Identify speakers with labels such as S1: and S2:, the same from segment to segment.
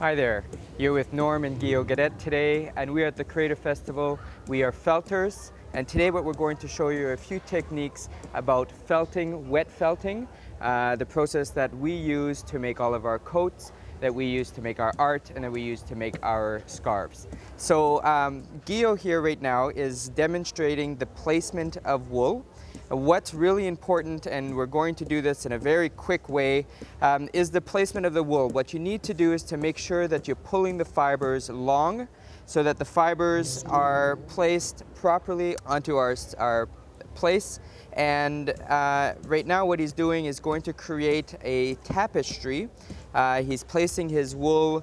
S1: Hi there, you're with Norm and Gaudet today, and we are at the Creative Festival. We are felters, and today what we're going to show you are a few techniques about felting, wet felting, the process that we use to make all of our coats, that we use to make our art, and that we use to make our scarves. So Gio here right now is demonstrating the placement of wool. What's really important, and we're going to do this in a very quick way, is the placement of the wool. What you need to do is to make sure that you're pulling the fibers long so that the fibers are placed properly onto our place. And right now what he's doing is going to create a tapestry. He's placing his wool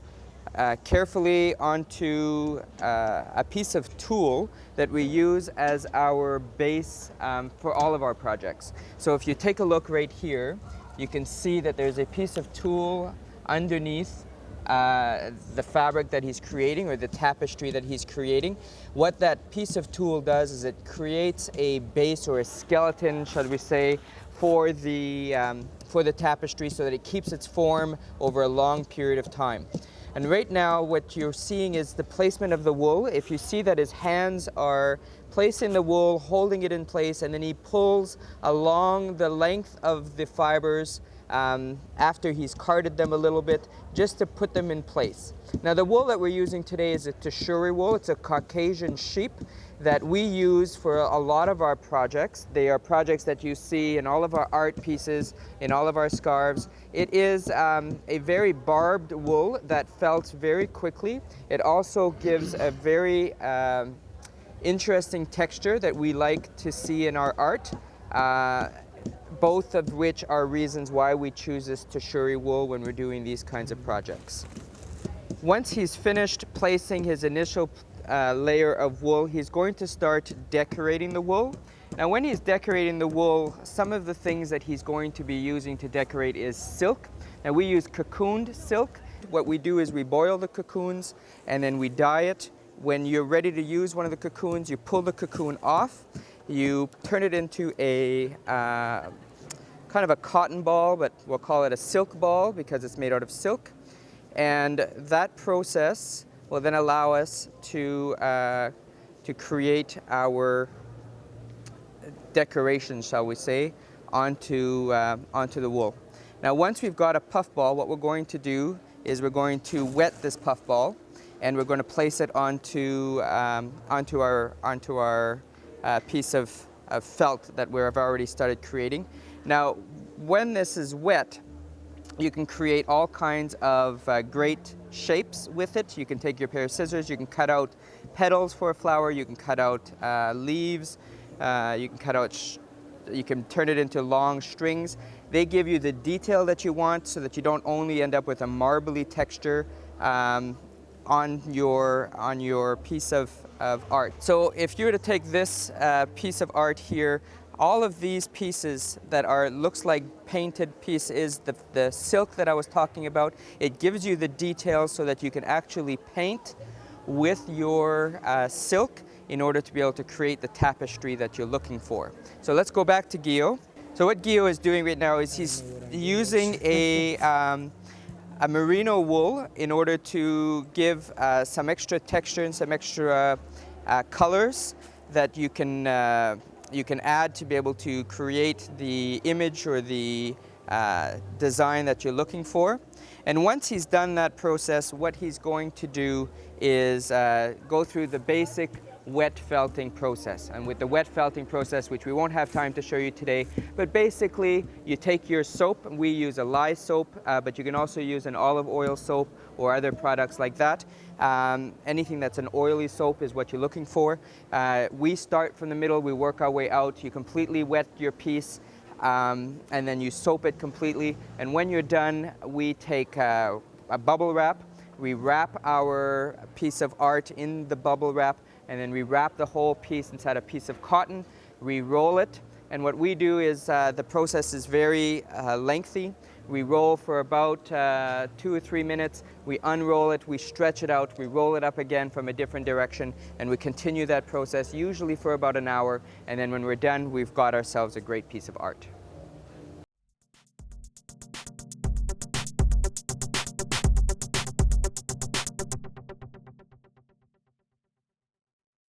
S1: carefully onto a piece of tulle that we use as our base for all of our projects. So if you take a look right here, you can see that there's a piece of tulle underneath the fabric that he's creating, or the tapestry that he's creating. What that piece of tulle does is it creates a base, or a skeleton, shall we say, for the tapestry, so that it keeps its form over a long period of time. And right now what you're seeing is the placement of the wool. If you see that his hands are placing the wool, holding it in place, and then he pulls along the length of the fibers after he's carded them a little bit, just to put them in place. Now the wool that we're using today is a Tashuri wool. It's a Caucasian sheep that we use for a lot of our projects. They are projects that you see in all of our art pieces, in all of our scarves. It is a very barbed wool that felts very quickly. It also gives a very interesting texture that we like to see in our art, both of which are reasons why we choose this Tashuri wool when we're doing these kinds of projects. Once he's finished placing his initial layer of wool, he's going to start decorating the wool. Now when he's decorating the wool, some of the things that he's going to be using to decorate is silk. Now we use cocooned silk. What we do is we boil the cocoons and then we dye it. When you're ready to use one of the cocoons, you pull the cocoon off, you turn it into a kind of a cotton ball, but we'll call it a silk ball because it's made out of silk. And that process will then allow us to create our decorations, shall we say, onto the wool. Now once we've got a puff ball, what we're going to do is we're going to wet this puff ball, and we're going to place it onto our piece of felt that we've already started creating. Now when this is wet, you can create all kinds of great shapes with it. You can take your pair of scissors, you can cut out petals for a flower, you can cut out leaves, you can turn it into long strings. They give you the detail that you want so that you don't only end up with a marbly texture on your piece of art. So if you were to take this piece of art here, all of these pieces that looks like painted piece is the silk that I was talking about. It gives you the details so that you can actually paint with your silk in order to be able to create the tapestry that you're looking for. So let's go back to Gio. So what Gio is doing right now is he's using a merino wool in order to give some extra texture and some extra colors that you can add to be able to create the image or the design that you're looking for. And once he's done that process, what he's going to do is go through the basic wet felting process. And with the wet felting process, which we won't have time to show you today, but basically you take your soap, and we use a lye soap, but you can also use an olive oil soap or other products like that. Anything that's an oily soap is what you're looking for. We start from the middle, we work our way out. You completely wet your piece, and then you soap it completely. And when you're done, we take a bubble wrap. We wrap our piece of art in the bubble wrap, and then we wrap the whole piece inside a piece of cotton. We roll it, and what we do is the process is very lengthy. We roll for about 2 or 3 minutes. We unroll it, we stretch it out, we roll it up again from a different direction, and we continue that process usually for about an hour. And then when we're done, we've got ourselves a great piece of art.